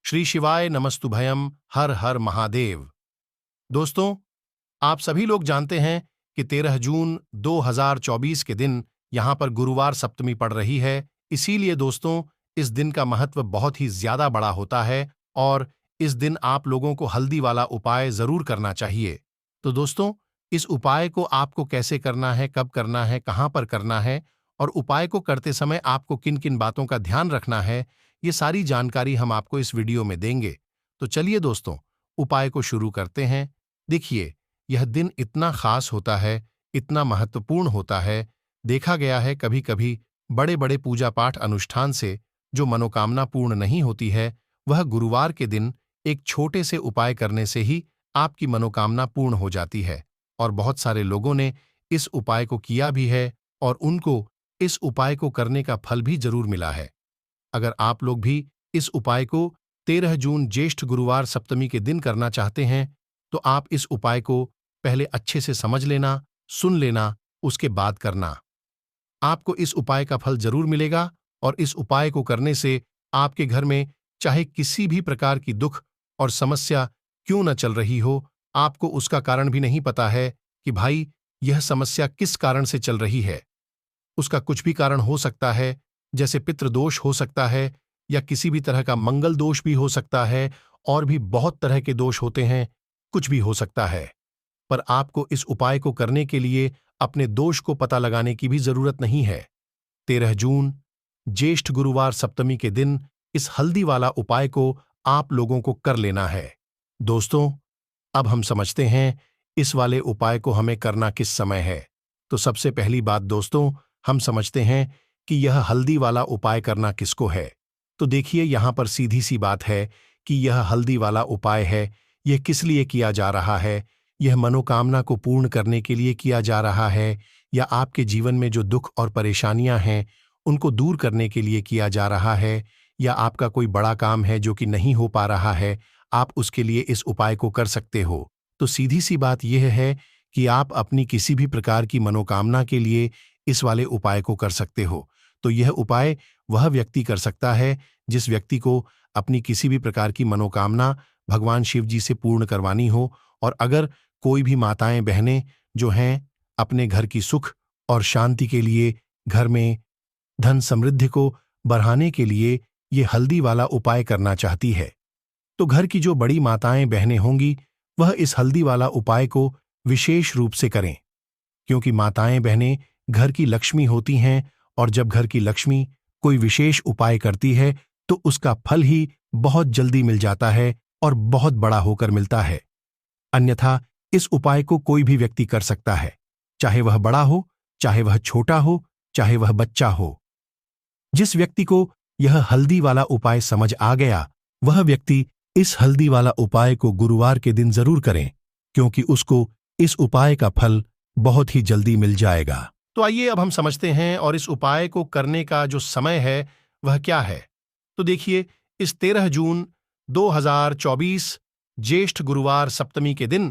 श्री शिवाय नमस्तुभयम। हर हर महादेव। दोस्तों, आप सभी लोग जानते हैं कि 13 जून 2024 के दिन यहां पर गुरुवार सप्तमी पड़ रही है। इसीलिए दोस्तों, इस दिन का महत्व बहुत ही ज्यादा बड़ा होता है और इस दिन आप लोगों को हल्दी वाला उपाय जरूर करना चाहिए। तो दोस्तों, इस उपाय को आपको कैसे करना है, कब करना है, कहां पर करना है और उपाय को करते समय आपको किन किन बातों का ध्यान रखना है, ये सारी जानकारी हम आपको इस वीडियो में देंगे। तो चलिए दोस्तों, उपाय को शुरू करते हैं। देखिए, यह दिन इतना खास होता है, इतना महत्वपूर्ण होता है। देखा गया है कभी कभी बड़े बड़े पूजा पाठ अनुष्ठान से जो मनोकामना पूर्ण नहीं होती है, वह गुरुवार के दिन एक छोटे से उपाय करने से ही आपकी मनोकामना पूर्ण हो जाती है। और बहुत सारे लोगों ने इस उपाय को किया भी है और उनको इस उपाय को करने का फल भी जरूर मिला है। अगर आप लोग भी इस उपाय को 13 जून ज्येष्ठ गुरुवार सप्तमी के दिन करना चाहते हैं, तो आप इस उपाय को पहले अच्छे से समझ लेना, सुन लेना, उसके बाद करना। आपको इस उपाय का फल जरूर मिलेगा और इस उपाय को करने से आपके घर में चाहे किसी भी प्रकार की दुख और समस्या क्यों न चल रही हो, आपको उसका कारण भी नहीं पता है कि भाई यह समस्या किस कारण से चल रही है। उसका कुछ भी कारण हो सकता है, जैसे पितृदोष हो सकता है या किसी भी तरह का मंगल दोष भी हो सकता है और भी बहुत तरह के दोष होते हैं, कुछ भी हो सकता है। पर आपको इस उपाय को करने के लिए अपने दोष को पता लगाने की भी जरूरत नहीं है। 13 जून ज्येष्ठ गुरुवार सप्तमी के दिन इस हल्दी वाला उपाय को आप लोगों को कर लेना है। दोस्तों, अब हम समझते हैं इस वाले उपाय को हमें करना किस समय है। तो सबसे पहली बात दोस्तों, हम समझते हैं कि यह हल्दी वाला उपाय करना किसको है। तो देखिए, यहां पर सीधी सी बात है कि यह हल्दी वाला उपाय है। यह किस लिए किया जा रहा है? यह मनोकामना को पूर्ण करने के लिए किया जा रहा है या आपके जीवन में जो दुख और परेशानियां हैं उनको दूर करने के लिए किया जा रहा है, या आपका कोई बड़ा काम है जो कि नहीं हो पा रहा है, आप उसके लिए इस उपाय को कर सकते हो। तो सीधी सी बात यह है कि आप अपनी किसी भी प्रकार की मनोकामना के लिए इस वाले उपाय को कर सकते हो। तो यह उपाय वह व्यक्ति कर सकता है जिस व्यक्ति को अपनी किसी भी प्रकार की मनोकामना भगवान शिव जी से पूर्ण करवानी हो। और अगर कोई भी माताएं बहनें जो हैं अपने घर की सुख और शांति के लिए, घर में धन समृद्धि को बढ़ाने के लिए ये हल्दी वाला उपाय करना चाहती है, तो घर की जो बड़ी माताएं बहनें होंगी वह इस हल्दी वाला उपाय को विशेष रूप से करें। क्योंकि माताएं बहनें घर की लक्ष्मी होती हैं और जब घर की लक्ष्मी कोई विशेष उपाय करती है तो उसका फल ही बहुत जल्दी मिल जाता है और बहुत बड़ा होकर मिलता है। अन्यथा इस उपाय को कोई भी व्यक्ति कर सकता है, चाहे वह बड़ा हो, चाहे वह छोटा हो, चाहे वह बच्चा हो। जिस व्यक्ति को यह हल्दी वाला उपाय समझ आ गया, वह व्यक्ति इस हल्दी वाला उपाय को गुरुवार के दिन जरूर करें, क्योंकि उसको इस उपाय का फल बहुत ही जल्दी मिल जाएगा। तो आइए अब हम समझते हैं और इस उपाय को करने का जो समय है वह क्या है। तो देखिए, इस 13 जून 2024 ज्येष्ठ गुरुवार सप्तमी के दिन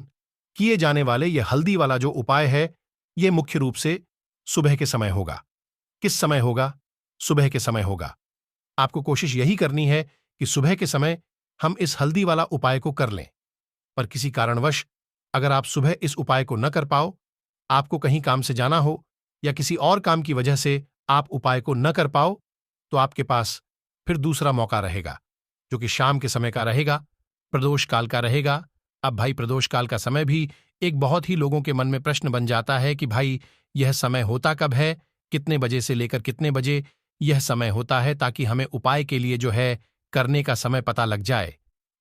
किए जाने वाले यह हल्दी वाला जो उपाय है, यह मुख्य रूप से सुबह के समय होगा। किस समय होगा? सुबह के समय होगा। आपको कोशिश यही करनी है कि सुबह के समय हम इस हल्दी वाला उपाय को कर लें। पर किसी कारणवश अगर आप सुबह इस उपाय को न कर पाओ, आपको कहीं काम से जाना हो या किसी और काम की वजह से आप उपाय को न कर पाओ, तो आपके पास फिर दूसरा मौका रहेगा, जो कि शाम के समय का रहेगा, प्रदोष काल का रहेगा। अब भाई, प्रदोष काल का समय भी एक बहुत ही लोगों के मन में प्रश्न बन जाता है कि भाई यह समय होता कब है, कितने बजे से लेकर कितने बजे यह समय होता है, ताकि हमें उपाय के लिए जो है करने का समय पता लग जाए।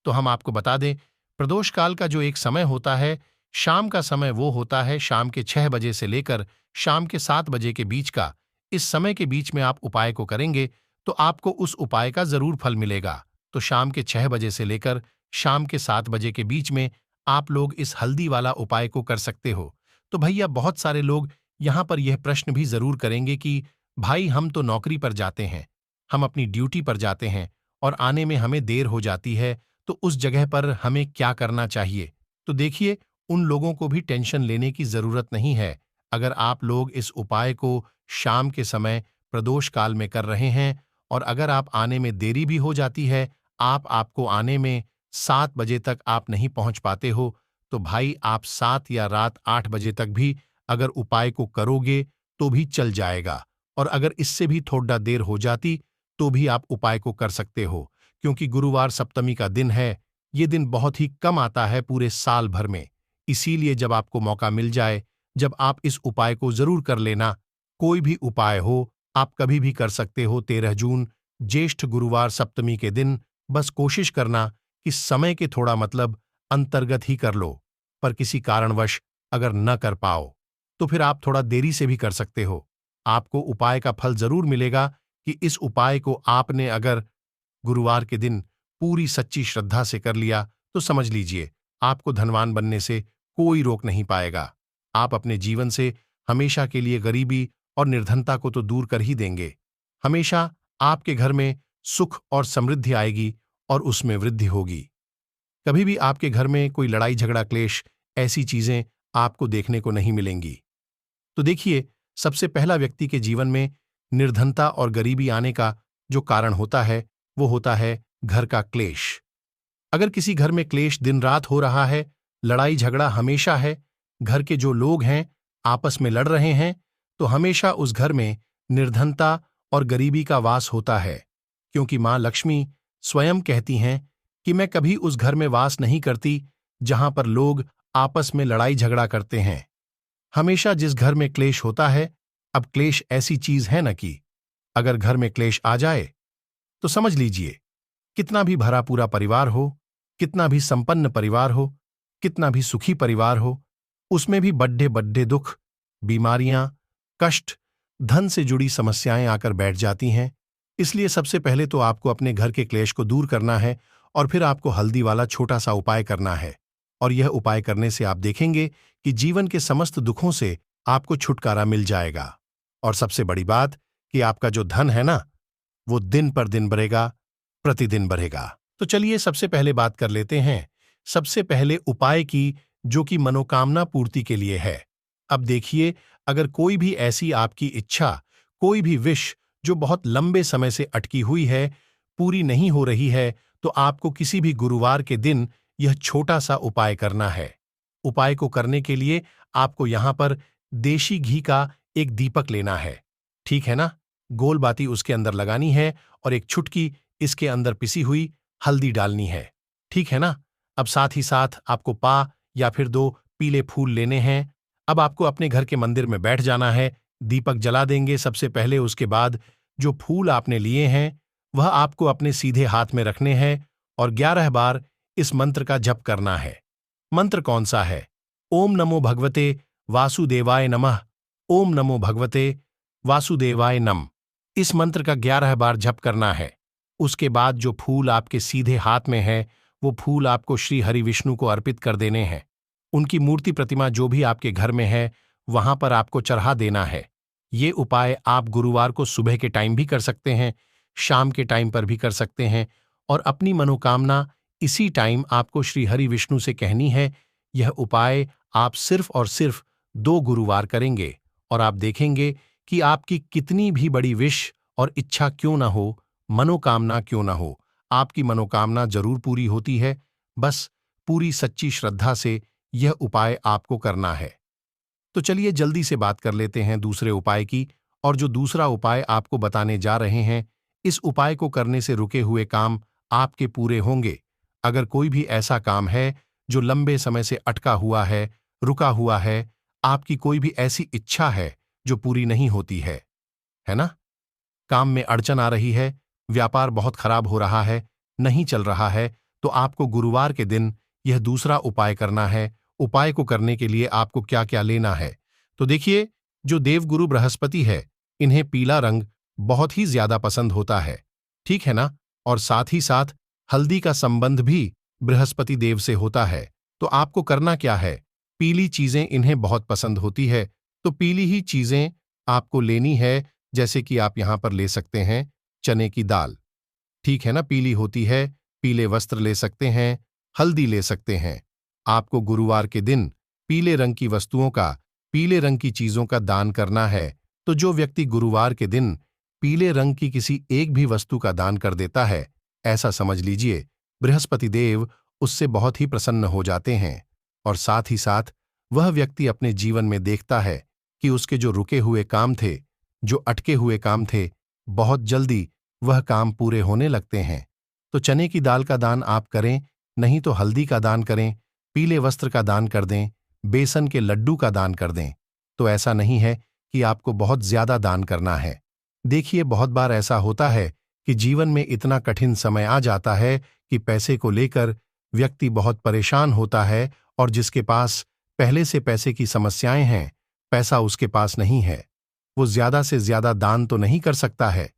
तो हम आपको बता दें, प्रदोष काल का जो एक समय होता है, शाम का समय वो होता है शाम के 6 बजे से लेकर शाम के 7 बजे के बीच का। इस समय के बीच में आप उपाय को करेंगे तो आपको उस उपाय का जरूर फल मिलेगा। तो शाम के 6 बजे से लेकर शाम के 7 बजे के बीच में आप लोग इस हल्दी वाला उपाय को कर सकते हो। तो भैया, बहुत सारे लोग यहां पर यह प्रश्न भी जरूर करेंगे कि भाई, हम तो नौकरी पर जाते हैं, हम अपनी ड्यूटी पर जाते हैं और आने में हमें देर हो जाती है, तो उस जगह पर हमें क्या करना चाहिए? तो देखिए, उन लोगों को भी टेंशन लेने की जरूरत नहीं है। अगर आप लोग इस उपाय को शाम के समय प्रदोष काल में कर रहे हैं और अगर आप आने में देरी भी हो जाती है, आपको आने में 7 बजे तक आप नहीं पहुंच पाते हो, तो भाई आप 7 या रात 8 बजे तक भी अगर उपाय को करोगे तो भी चल जाएगा। और अगर इससे भी थोड़ा देर हो जाती तो भी आप उपाय को कर सकते हो, क्योंकि गुरुवार सप्तमी का दिन है। ये दिन बहुत ही कम आता है पूरे साल भर में। इसीलिए जब आपको मौका मिल जाए, जब आप इस उपाय को जरूर कर लेना। कोई भी उपाय हो, आप कभी भी कर सकते हो। 13 जून ज्येष्ठ गुरुवार सप्तमी के दिन बस कोशिश करना कि समय के थोड़ा मतलब अंतर्गत ही कर लो। पर किसी कारणवश अगर न कर पाओ तो फिर आप थोड़ा देरी से भी कर सकते हो। आपको उपाय का फल जरूर मिलेगा कि इस उपाय को आपने अगर गुरुवार के दिन पूरी सच्ची श्रद्धा से कर लिया तो समझ लीजिए आपको धनवान बनने से कोई रोक नहीं पाएगा। आप अपने जीवन से हमेशा के लिए गरीबी और निर्धनता को तो दूर कर ही देंगे। हमेशा आपके घर में सुख और समृद्धि आएगी और उसमें वृद्धि होगी। कभी भी आपके घर में कोई लड़ाई झगड़ा क्लेश ऐसी चीजें आपको देखने को नहीं मिलेंगी। तो देखिए, सबसे पहला व्यक्ति के जीवन में निर्धनता और गरीबी आने का जो कारण होता है वो होता है घर का क्लेश। अगर किसी घर में क्लेश दिन रात हो रहा है, लड़ाई झगड़ा हमेशा है, घर के जो लोग हैं आपस में लड़ रहे हैं, तो हमेशा उस घर में निर्धनता और गरीबी का वास होता है। क्योंकि मां लक्ष्मी स्वयं कहती हैं कि मैं कभी उस घर में वास नहीं करती जहां पर लोग आपस में लड़ाई झगड़ा करते हैं। हमेशा जिस घर में क्लेश होता है, अब क्लेश ऐसी चीज है न कि अगर घर में क्लेश आ जाए तो समझ लीजिए कितना भी भरा पूरा परिवार हो, कितना भी संपन्न परिवार हो, कितना भी सुखी परिवार हो, उसमें भी बड्ढे बड्ढे दुख, बीमारियां, कष्ट, धन से जुड़ी समस्याएं आकर बैठ जाती हैं। इसलिए सबसे पहले तो आपको अपने घर के क्लेश को दूर करना है और फिर आपको हल्दी वाला छोटा सा उपाय करना है। और यह उपाय करने से आप देखेंगे कि जीवन के समस्त दुखों से आपको छुटकारा मिल जाएगा। और सबसे बड़ी बात कि आपका जो धन है ना, वो दिन पर दिन बढ़ेगा, प्रतिदिन बढ़ेगा। तो चलिए सबसे पहले बात कर लेते हैं सबसे पहले उपाय की, जो कि मनोकामना पूर्ति के लिए है। अब देखिए, अगर कोई भी ऐसी आपकी इच्छा, कोई भी विश जो बहुत लंबे समय से अटकी हुई है, पूरी नहीं हो रही है, तो आपको किसी भी गुरुवार के दिन यह छोटा सा उपाय करना है। उपाय को करने के लिए आपको यहां पर देशी घी का एक दीपक लेना है, ठीक है ना। गोल बाती उसके अंदर लगानी है और एक चुटकी इसके अंदर पिसी हुई हल्दी डालनी है, ठीक है ना। अब साथ ही साथ आपको पा या फिर 2 पीले फूल लेने हैं। अब आपको अपने घर के मंदिर में बैठ जाना है, दीपक जला देंगे सबसे पहले। उसके बाद जो फूल आपने लिए हैं वह आपको अपने सीधे हाथ में रखने हैं और 11 बार इस मंत्र का जप करना है। मंत्र कौन सा है? ओम नमो भगवते वासुदेवाय नमः। ओम नमो भगवते वासुदेवाय नम। इस मंत्र का 11 बार जप करना है। उसके बाद जो फूल आपके सीधे हाथ में है, वो फूल आपको श्री हरि विष्णु को अर्पित कर देने हैं। उनकी मूर्ति प्रतिमा जो भी आपके घर में है वहां पर आपको चढ़ा देना है। ये उपाय आप गुरुवार को सुबह के टाइम भी कर सकते हैं, शाम के टाइम पर भी कर सकते हैं, और अपनी मनोकामना इसी टाइम आपको श्री हरि विष्णु से कहनी है। यह उपाय आप सिर्फ और सिर्फ 2 गुरुवार करेंगे और आप देखेंगे कि आपकी कितनी भी बड़ी विश और इच्छा क्यों ना हो, मनोकामना क्यों ना हो, आपकी मनोकामना जरूर पूरी होती है। बस पूरी सच्ची श्रद्धा से यह उपाय आपको करना है। तो चलिए जल्दी से बात कर लेते हैं दूसरे उपाय की। और जो दूसरा उपाय आपको बताने जा रहे हैं, इस उपाय को करने से रुके हुए काम आपके पूरे होंगे। अगर कोई भी ऐसा काम है जो लंबे समय से अटका हुआ है, रुका हुआ है, आपकी कोई भी ऐसी इच्छा है जो पूरी नहीं होती है ना, काम में अड़चन आ रही है, व्यापार बहुत खराब हो रहा है, नहीं चल रहा है, तो आपको गुरुवार के दिन यह दूसरा उपाय करना है। उपाय को करने के लिए आपको क्या क्या लेना है? तो देखिए, जो देवगुरु बृहस्पति है, इन्हें पीला रंग बहुत ही ज्यादा पसंद होता है, ठीक है ना। और साथ ही साथ हल्दी का संबंध भी बृहस्पति देव से होता है। तो आपको करना क्या है? पीली चीजें इन्हें बहुत पसंद होती है, तो पीली ही चीजें आपको लेनी है। जैसे कि आप यहां पर ले सकते हैं चने की दाल, ठीक है ना, पीली होती है। पीले वस्त्र ले सकते हैं, हल्दी ले सकते हैं। आपको गुरुवार के दिन पीले रंग की वस्तुओं का, पीले रंग की चीजों का दान करना है। तो जो व्यक्ति गुरुवार के दिन पीले रंग की किसी एक भी वस्तु का दान कर देता है, ऐसा समझ लीजिए बृहस्पति देव उससे बहुत ही प्रसन्न हो जाते हैं और साथ ही साथ वह व्यक्ति अपने जीवन में देखता है कि उसके जो रुके हुए काम थे, जो अटके हुए काम थे, बहुत जल्दी वह काम पूरे होने लगते हैं। तो चने की दाल का दान आप करें, नहीं तो हल्दी का दान करें, पीले वस्त्र का दान कर दें, बेसन के लड्डू का दान कर दें। तो ऐसा नहीं है कि आपको बहुत ज्यादा दान करना है। देखिए बहुत बार ऐसा होता है कि जीवन में इतना कठिन समय आ जाता है कि पैसे को लेकर व्यक्ति बहुत परेशान होता है और जिसके पास पहले से पैसे की समस्याएं हैं, पैसा उसके पास नहीं है, वो ज्यादा से ज्यादा दान तो नहीं कर सकता है।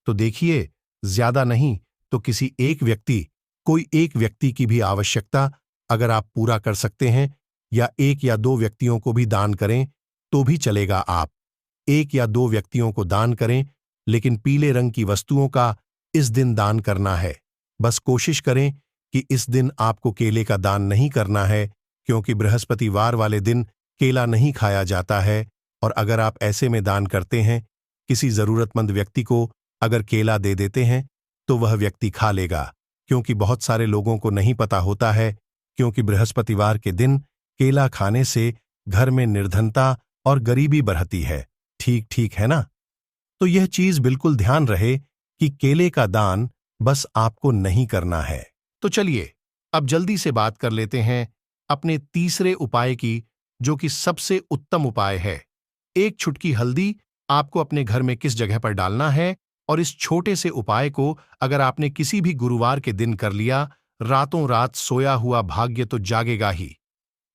तो देखिए ज्यादा नहीं तो किसी एक व्यक्ति, कोई एक व्यक्ति की भी आवश्यकता अगर आप पूरा कर सकते हैं या एक या दो व्यक्तियों को भी दान करें तो भी चलेगा। आप एक या दो व्यक्तियों को दान करें, लेकिन पीले रंग की वस्तुओं का इस दिन दान करना है। बस कोशिश करें कि इस दिन आपको केले का दान नहीं करना है, क्योंकि बृहस्पतिवार वाले दिन केला नहीं खाया जाता है। और अगर आप ऐसे में दान करते हैं, किसी जरूरतमंद व्यक्ति को अगर केला दे देते हैं तो वह व्यक्ति खा लेगा, क्योंकि बहुत सारे लोगों को नहीं पता होता है, क्योंकि बृहस्पतिवार के दिन केला खाने से घर में निर्धनता और गरीबी बढ़ती है। ठीक ठीक है ना? तो यह चीज बिल्कुल ध्यान रहे कि केले का दान बस आपको नहीं करना है। तो चलिए अब जल्दी से बात कर लेते हैं अपने तीसरे उपाय की, जो कि सबसे उत्तम उपाय है। एक चुटकी हल्दी आपको अपने घर में किस जगह पर डालना है, और इस छोटे से उपाय को अगर आपने किसी भी गुरुवार के दिन कर लिया, रातों रात सोया हुआ भाग्य तो जागेगा ही।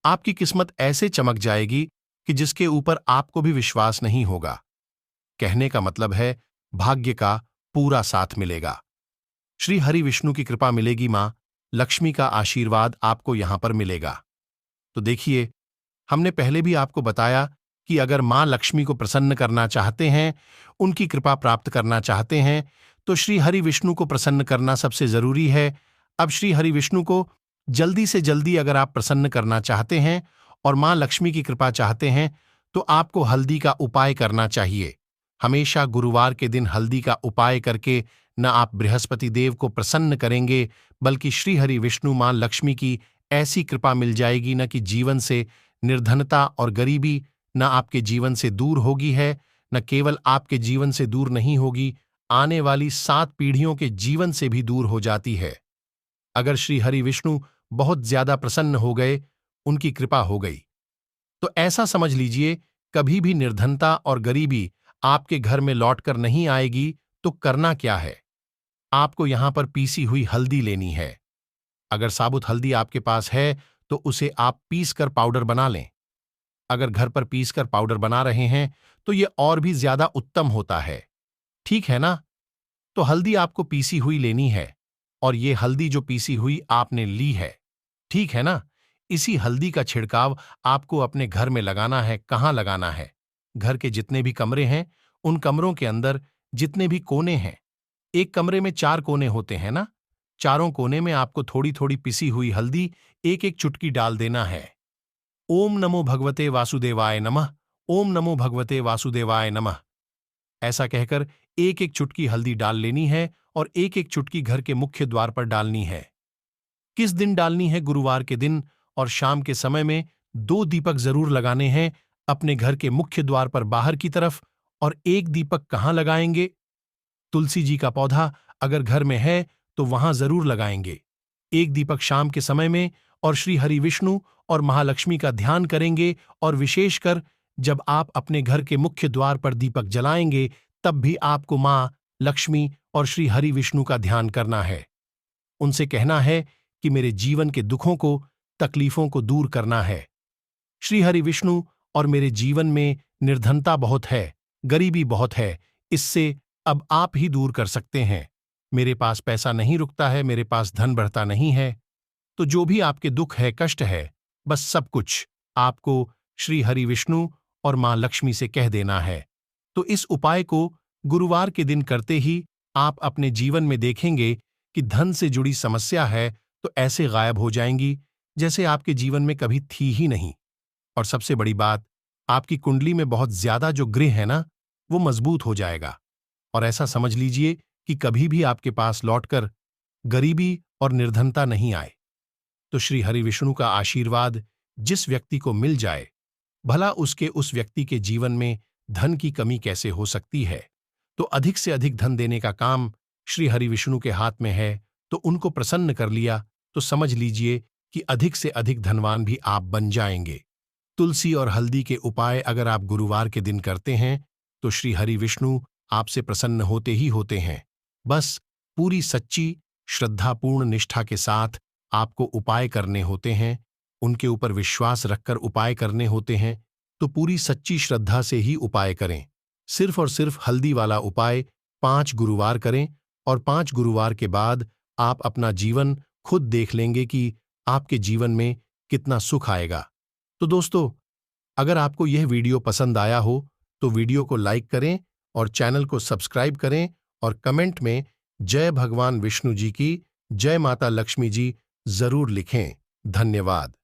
आपकी किस्मत ऐसे चमक जाएगी कि जिसके ऊपर आपको भी विश्वास नहीं होगा। कहने का मतलब है भाग्य का पूरा साथ मिलेगा। श्री हरि विष्णु की कृपा मिलेगी, मां लक्ष्मी का आशीर्वाद आपको यहां पर मिलेगा। तो देखिए हमने पहले भी आपको बताया कि अगर मां लक्ष्मी को प्रसन्न करना चाहते हैं, उनकी कृपा प्राप्त करना चाहते हैं, तो श्री हरि विष्णु को प्रसन्न करना सबसे जरूरी है। अब श्री हरि विष्णु को जल्दी से जल्दी अगर आप प्रसन्न करना चाहते हैं और मां लक्ष्मी की कृपा चाहते हैं, तो आपको हल्दी का उपाय करना चाहिए। हमेशा गुरुवार के दिन हल्दी का उपाय करके न आप बृहस्पति देव को प्रसन्न करेंगे, बल्कि श्री हरि विष्णु मां लक्ष्मी की ऐसी कृपा मिल जाएगी न कि जीवन से निर्धनता और गरीबी न आपके जीवन से दूर होगी है, न केवल आपके जीवन से दूर नहीं होगी, आने वाली 7 पीढ़ियों के जीवन से भी दूर हो जाती है। अगर श्री हरि विष्णु बहुत ज्यादा प्रसन्न हो गए, उनकी कृपा हो गई, तो ऐसा समझ लीजिए कभी भी निर्धनता और गरीबी आपके घर में लौटकर नहीं आएगी। तो करना क्या है, आपको यहां पर पीसी हुई हल्दी लेनी है। अगर साबुत हल्दी आपके पास है तो उसे आप पीस कर पाउडर बना लें। अगर घर पर पीस कर पाउडर बना रहे हैं तो यह और भी ज्यादा उत्तम होता है। ठीक है ना? तो हल्दी आपको पीसी हुई लेनी है, और ये हल्दी जो पीसी हुई आपने ली है, ठीक है ना? इसी हल्दी का छिड़काव आपको अपने घर में लगाना है। कहाँ लगाना है? घर के जितने भी कमरे हैं, उन कमरों के अंदर जितने भी कोने हैं, एक कमरे में 4 कोने होते हैं ना, चारों कोने में आपको थोड़ी थोड़ी पिसी हुई हल्दी एक एक चुटकी डाल देना है। ओम नमो भगवते वासुदेवाय नमः, ओम नमो भगवते वासुदेवाय नमः, ऐसा कहकर एक एक चुटकी हल्दी डाल लेनी है और एक एक चुटकी घर के मुख्य द्वार पर डालनी है। किस दिन डालनी है? गुरुवार के दिन, और शाम के समय में 2 दीपक जरूर लगाने हैं अपने घर के मुख्य द्वार पर बाहर की तरफ। और एक दीपक कहाँ लगाएंगे? तुलसी जी का पौधा अगर घर में है तो वहां जरूर लगाएंगे। एक दीपक शाम के समय में, और श्री हरि विष्णु और महालक्ष्मी का ध्यान करेंगे। और विशेषकर जब आप अपने घर के मुख्य द्वार पर दीपक जलाएंगे, तब भी आपको मां लक्ष्मी और श्री हरि विष्णु का ध्यान करना है। उनसे कहना है कि मेरे जीवन के दुखों को, तकलीफों को दूर करना है। श्री हरि विष्णु, और मेरे जीवन में निर्धनता बहुत है, गरीबी बहुत है, इससे अब आप ही दूर कर सकते हैं। मेरे पास पैसा नहीं रुकता है, मेरे पास धन बढ़ता नहीं है। तो जो भी आपके दुख है, कष्ट है, बस सब कुछ आपको श्री हरि विष्णु और मां लक्ष्मी से कह देना है। तो इस उपाय को गुरुवार के दिन करते ही आप अपने जीवन में देखेंगे कि धन से जुड़ी समस्या है तो ऐसे गायब हो जाएंगी जैसे आपके जीवन में कभी थी ही नहीं। और सबसे बड़ी बात, आपकी कुंडली में बहुत ज्यादा जो ग्रह है ना, वो मजबूत हो जाएगा। और ऐसा समझ लीजिए कि कभी भी आपके पास लौटकर गरीबी और निर्धनता नहीं आए। तो श्री हरि विष्णु का आशीर्वाद जिस व्यक्ति को मिल जाए, भला उसके उस व्यक्ति के जीवन में धन की कमी कैसे हो सकती है। तो अधिक से अधिक धन देने का काम श्री हरि विष्णु के हाथ में है, तो उनको प्रसन्न कर लिया तो समझ लीजिए कि अधिक से अधिक धनवान भी आप बन जाएंगे। तुलसी और हल्दी के उपाय अगर आप गुरुवार के दिन करते हैं तो श्री हरि विष्णु आपसे प्रसन्न होते ही होते हैं। बस पूरी सच्ची श्रद्धापूर्ण निष्ठा के साथ आपको उपाय करने होते हैं, उनके ऊपर विश्वास रखकर उपाय करने होते हैं। तो पूरी सच्ची श्रद्धा से ही उपाय करें। सिर्फ और सिर्फ हल्दी वाला उपाय 5 गुरुवार करें और 5 गुरुवार के बाद आप अपना जीवन खुद देख लेंगे कि आपके जीवन में कितना सुख आएगा। तो दोस्तों, अगर आपको यह वीडियो पसंद आया हो तो वीडियो को लाइक करें और चैनल को सब्सक्राइब करें और कमेंट में जय भगवान विष्णु जी की, जय माता लक्ष्मी जी जरूर लिखें। धन्यवाद।